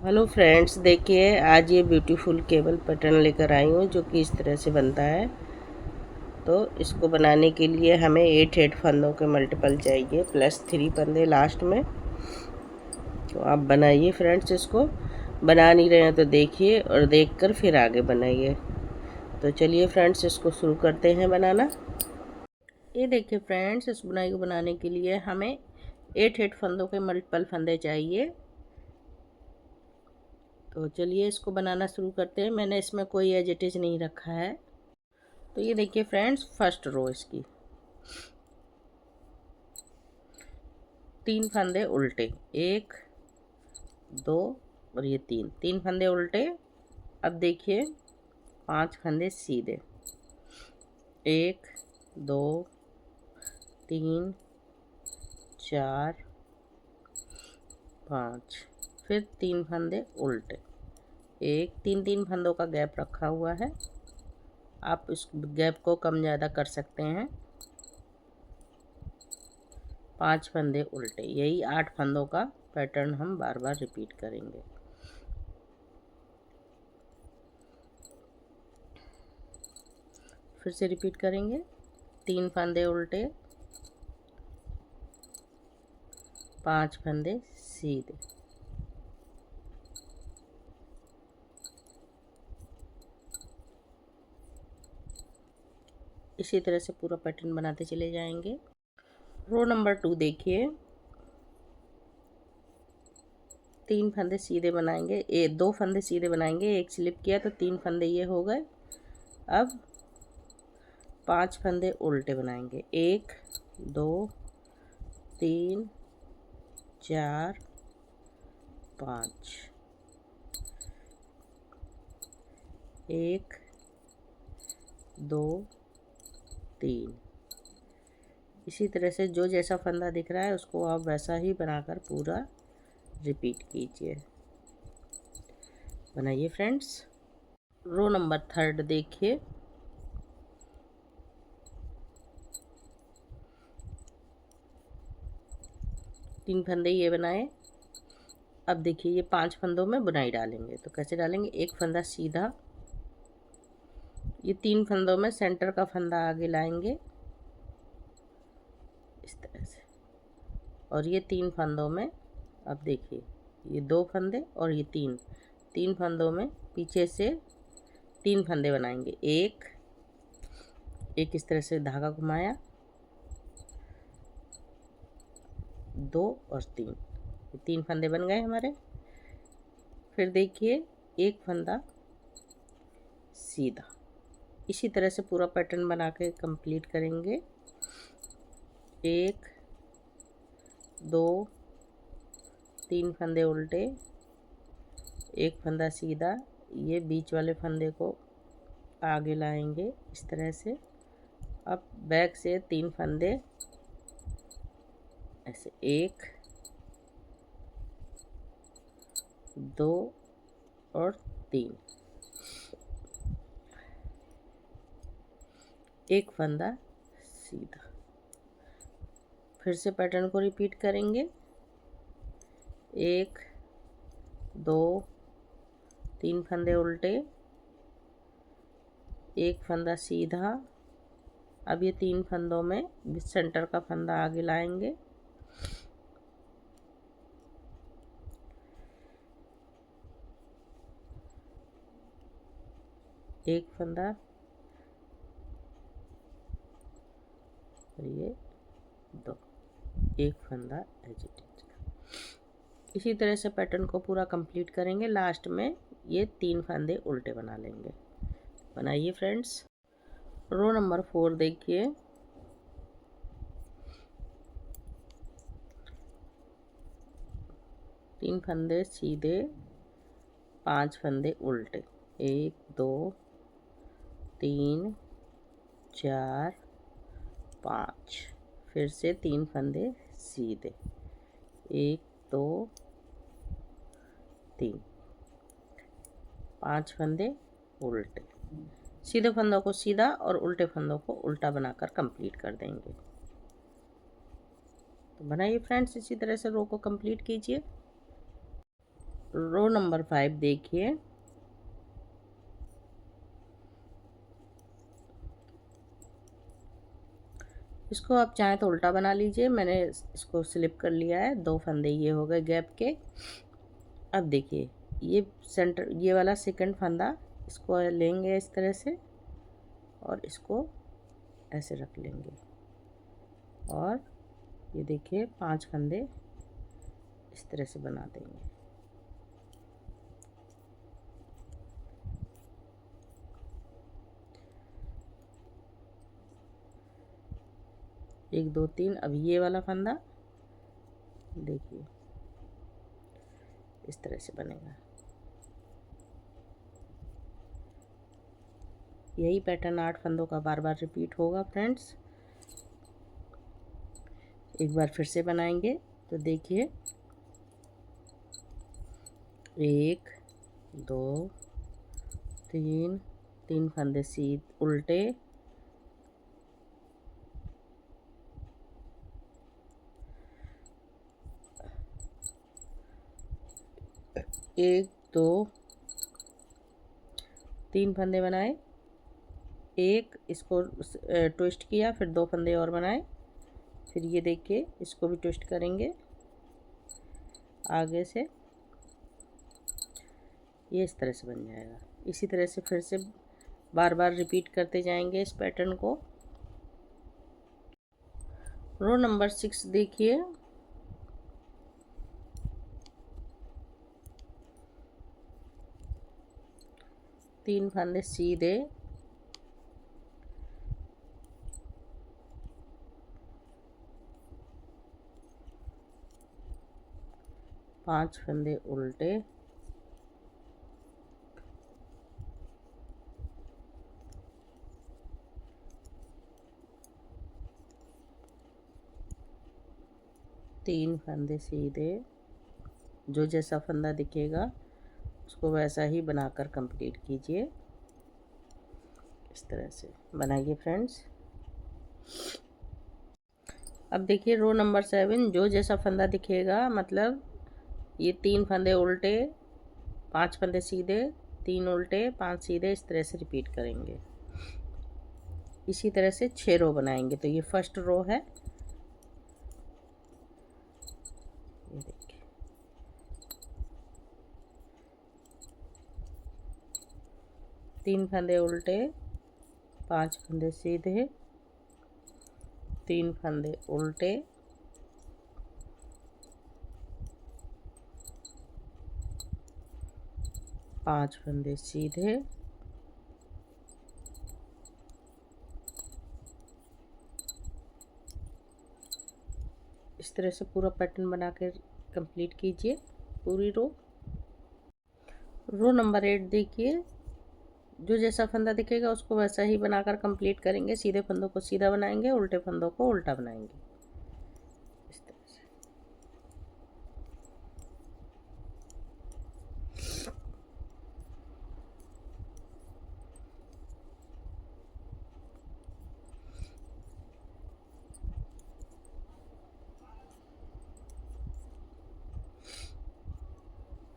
Hello friends, देखिए आज ये ब्यूटीफुल केबल पैटर्न लेकर आई हूँ जो कि इस तरह से बनता है। तो इसको बनाने के लिए हमें 8 फंदों के मल्टीपल चाहिए प्लस 3 फंदे लास्ट में। तो आप बनाइए फ्रेंड्स, इसको बना नहीं रहे हैं तो देखिए और देखकर फिर आगे बनाइए। तो चलिए फ्रेंड्स, इसको शुरू करते हैं बनाना। ये देखिए फ्रेंड्स, इस बुनाई को बनाने के लिए हमें 8 फंदों के मल्टीपल फंदे चाहिए। तो चलिए इसको बनाना शुरू करते हैं। मैंने इसमें कोई एज इट इज नहीं रखा है। तो ये देखिए फ्रेंड्स, फर्स्ट रो इसकी 3 फंदे उल्टे, 1 2 और ये 3 फंदे उल्टे। अब देखिए 5 फंदे सीधे, 1 2 3 4 5, फिर 3 फंदे उल्टे, एक 3 फंदों का गैप रखा हुआ है। आप इस गैप को कम ज़्यादा कर सकते हैं। 5 फंदे उल्टे, यही 8 फंदों का पैटर्न हम बार बार रिपीट करेंगे। फिर से रिपीट करेंगे, 3 फंदे उल्टे, 5 फंदे सीधे, इसी तरह से पूरा पैटर्न बनाते चले जाएंगे। रो नंबर 2 देखिए, 3 फंदे सीधे बनाएंगे, 2 फंदे सीधे बनाएंगे, एक स्लिप किया तो 3 फंदे ये हो गए। अब 5 फंदे उल्टे बनाएंगे, 1 2 3 4 5, 1 2 3। इसी तरह से जो जैसा फंदा दिख रहा है उसको आप वैसा ही बनाकर पूरा रिपीट कीजिए। बनाइए फ्रेंड्स। रो नंबर 3 देखिए, 3 फंदे ये बनाए। अब देखिए ये 5 फंदों में बुनाई डालेंगे। तो कैसे डालेंगे, एक फंदा सीधा, ये 3 फंदों में सेंटर का फंदा आगे लाएंगे इस तरह से, और ये 3 फंदों में, अब देखिए ये 2 फंदे और ये 3 फंदों में पीछे से 3 फंदे बनाएंगे, एक इस तरह से धागा घुमाया, 2 और 3 फंदे बन गए हमारे। फिर देखिए एक फंदा सीधा, इसी तरह से पूरा पैटर्न बना के कंप्लीट करेंगे। 1 2 3 फंदे उल्टे, एक फंदा सीधा, ये बीच वाले फंदे को आगे लाएंगे इस तरह से। अब बैक से 3 फंदे ऐसे, 1 2 और 3, एक फंदा सीधा। फिर से पैटर्न को रिपीट करेंगे, 1 2 3 फंदे उल्टे, एक फंदा सीधा। अब ये 3 फंदों में सेंटर का फंदा आगे लाएंगे, एक फंदा और ये 2, एक फंदा एजिटेट। इसी तरह से पैटर्न को पूरा कंप्लीट करेंगे। लास्ट में ये 3 फंदे उल्टे बना लेंगे। बनाइए फ्रेंड्स। रो नंबर 4 देखिए, 3 फंदे सीधे, 5 फंदे उल्टे, 1 2 3 4 5, फिर से 3 फंदे सीधे, 1 2 3, 5 फंदे उल्टे। सीधे फंदों को सीधा और उल्टे फंदों को उल्टा बनाकर कंप्लीट कर देंगे। तो बनाइए फ्रेंड्स, इसी तरह से रो को कंप्लीट कीजिए। रो नंबर 5 देखिए, इसको आप चाहें तो उल्टा बना लीजिए। मैंने इसको स्लिप कर लिया है, 2 फंदे ये हो गए गैप के। अब देखिए ये सेंटर, ये वाला सेकंड फंदा, इसको लेंगे इस तरह से और इसको ऐसे रख लेंगे और ये देखिए 5 फंदे इस तरह से बना देंगे। एक दो तीन। अब ये वाला फंदा देखिए इस तरह से बनेगा। यही पैटर्न 8 फंदों का बार बार रिपीट होगा फ्रेंड्स। एक बार फिर से बनाएंगे तो देखिए 1 2 3, 3 फंदे सीधे उल्टे, 1 2 3 फंदे बनाए, एक इसको ट्विस्ट किया, फिर 2 फंदे और बनाए, फिर ये देखिए इसको भी ट्विस्ट करेंगे आगे से, ये इस तरह से बन जाएगा। इसी तरह से फिर से बार बार रिपीट करते जाएंगे इस पैटर्न को। रो नंबर 6 देखिए, तीन फंदे सीधे, 5 फंदे उल्टे, 3 फंदे सीधे। जो जैसा फंदा दिखेगा उसको वैसा ही बनाकर कंप्लीट कीजिए। इस तरह से बनाइए फ्रेंड्स। अब देखिए रो नंबर 7, जो जैसा फंदा दिखेगा, मतलब ये 3 फंदे उल्टे, 5 फंदे सीधे, 3 उल्टे, 5 सीधे, इस तरह से रिपीट करेंगे। इसी तरह से 6 रो बनाएंगे। तो ये फर्स्ट रो है, ये देखिए 3 फंदे उल्टे, 5 फंदे सीधे, 3 फंदे उल्टे, 5 फंदे सीधे, इस तरह से पूरा पैटर्न बना कर कंप्लीट कीजिए पूरी रो। रो नंबर 8 देखिए, जो जैसा फंदा दिखेगा उसको वैसा ही बनाकर कंप्लीट करेंगे। सीधे फंदों को सीधा बनाएंगे, उल्टे फंदों को उल्टा बनाएंगे, इस तरह से।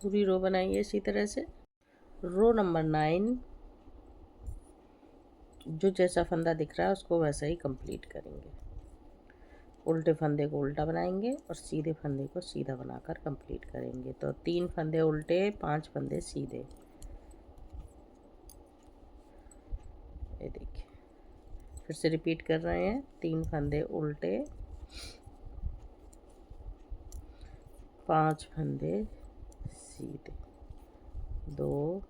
पूरी रो बनाइए इसी तरह से। रो नंबर 9, जो जैसा फंदा दिख रहा है उसको वैसा ही कंप्लीट करेंगे। उल्टे फंदे को उल्टा बनाएंगे और सीधे फंदे को सीधा बनाकर कंप्लीट करेंगे। तो 3 फंदे उल्टे, 5 फंदे सीधे, ये देखिए फिर से रिपीट कर रहे हैं। 3 फंदे उल्टे, 5 फंदे सीधे, 2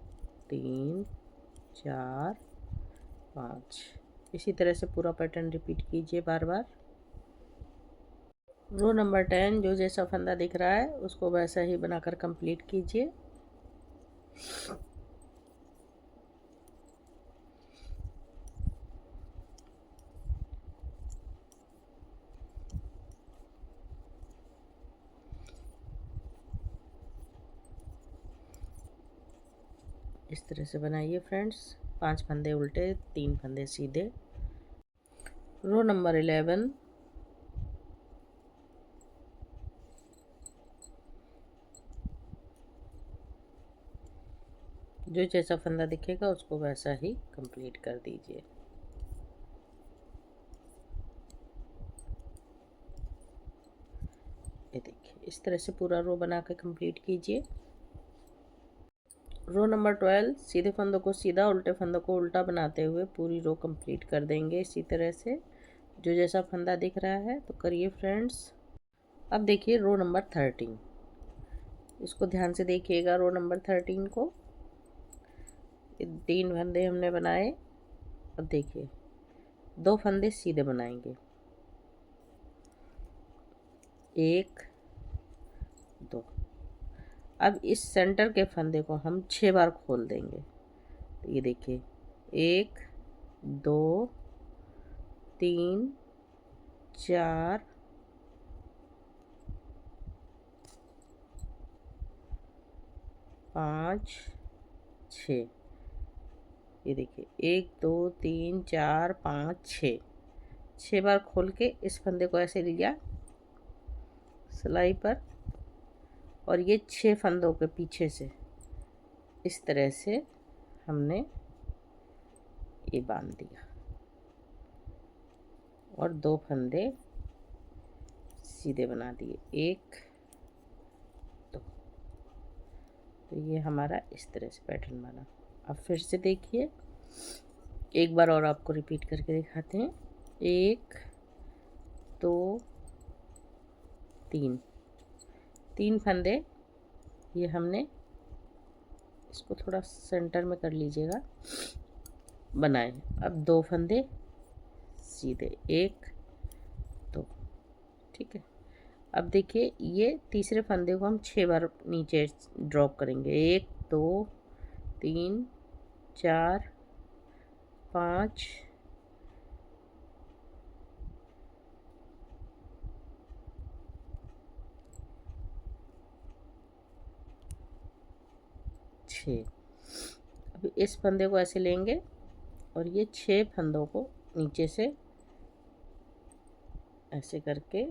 3 4 5, इसी तरह से पूरा पैटर्न रिपीट कीजिए बार बार। रो नंबर 10, जो जैसा फंदा दिख रहा है उसको वैसा ही बनाकर कंप्लीट कीजिए। इस तरह से बनाइए फ्रेंड्स। 5 फंदे उल्टे, 3 फंदे सीधे। रो नंबर 11, जो जैसा फंदा दिखेगा उसको वैसा ही कंप्लीट कर दीजिए। ये देखिए इस तरह से पूरा रो बना के कंप्लीट कीजिए। रो नंबर 12 सीधे फंदों को सीधा, उल्टे फंदों को उल्टा बनाते हुए पूरी रो कंप्लीट कर देंगे इसी तरह से। जो जैसा फंदा दिख रहा है तो करिए फ्रेंड्स। अब देखिए रो नंबर 13, इसको ध्यान से देखिएगा। रो नंबर 13 को 3 फंदे हमने बनाए। अब देखिए 2 फंदे सीधे बनाएंगे, 1 2। अब इस सेंटर के फंदे को हम 6 बार खोल देंगे। तो ये देखिए 1 2 3 4 5 6। ये देखिए 1 2 3 4 5 6 बार खोल के इस फंदे को ऐसे लिया सिलाई पर, और ये 6 फंदों के पीछे से इस तरह से हमने ये बांध दिया और 2 फंदे सीधे बना दिए, 1 2। तो ये हमारा इस तरह से पैटर्न बना। अब फिर से देखिए, एक बार और आपको रिपीट करके दिखाते हैं। 1 2 3 फंदे ये हमने, इसको थोड़ा सेंटर में कर लीजिएगा, बनाए। अब 2 फंदे सीधे, 1 2, ठीक है। अब देखिए ये तीसरे फंदे को हम 6 बार नीचे ड्रॉप करेंगे, 1 2 3 4 5 6। अब इस फंदे को ऐसे लेंगे और ये 6 फंदों को नीचे से ऐसे करके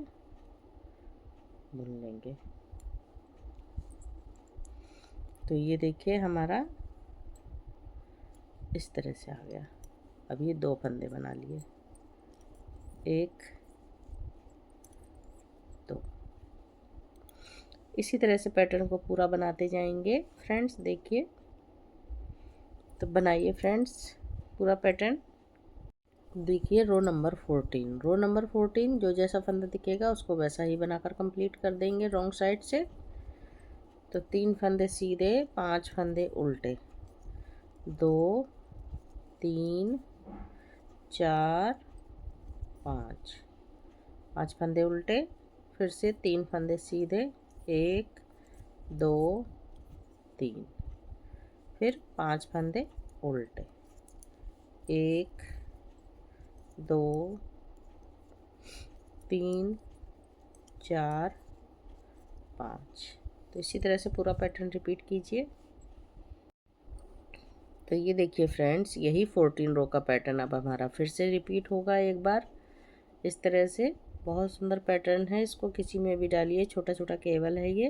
बुन लेंगे। तो ये देखिए हमारा इस तरह से आ गया। अब ये 2 फंदे बना लिए, 1 2। इसी तरह से पैटर्न को पूरा बनाते जाएंगे फ्रेंड्स। देखिए, तो बनाइए फ्रेंड्स पूरा पैटर्न। देखिए रो नंबर 14, रो नंबर 14 जो जैसा फंदा दिखेगा उसको वैसा ही बनाकर कंप्लीट कर देंगे रॉन्ग साइड से। तो 3 फंदे सीधे, 5 फंदे उल्टे, 2 3 4 5 फंदे उल्टे, फिर से 3 फंदे सीधे, 1 2 3, फिर 5 फंदे उल्टे, 1 2 3 4 5। तो इसी तरह से पूरा पैटर्न रिपीट कीजिए। तो ये देखिए फ्रेंड्स, यही 14 रो का पैटर्न अब हमारा फिर से रिपीट होगा एक बार इस तरह से। बहुत सुंदर पैटर्न है, इसको किसी में भी डालिए, छोटा छोटा केबल है ये,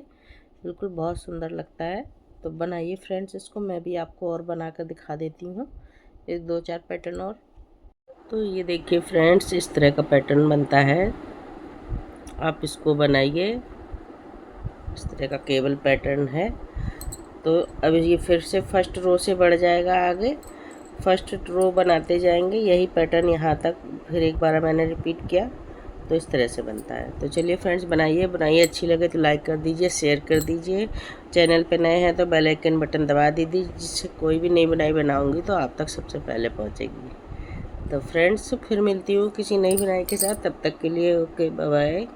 बिल्कुल बहुत सुंदर लगता है। तो बनाइए फ्रेंड्स इसको, मैं भी आपको और बना कर दिखा देती हूँ एक 2-4 पैटर्न और। तो ये देखिए फ्रेंड्स, इस तरह का पैटर्न बनता है, आप इसको बनाइए। इस तरह का केबल पैटर्न है। तो अब ये फिर से फर्स्ट रो से बढ़ जाएगा आगे, फर्स्ट रो बनाते जाएंगे यही पैटर्न यहाँ तक, फिर एक बार मैंने रिपीट किया। तो इस तरह से बनता है। तो चलिए फ्रेंड्स बनाइए, अच्छी लगे तो लाइक कर दीजिए, शेयर कर दीजिए, चैनल पे नए हैं तो बेल आइकन बटन दबा दीजिए, जिससे कोई भी नई बनाई बनाऊंगी तो आप तक सबसे पहले पहुंचेगी। तो फ्रेंड्स फिर मिलती हूँ किसी नई बनाई के साथ, तब तक के लिए ओके बाय बाय।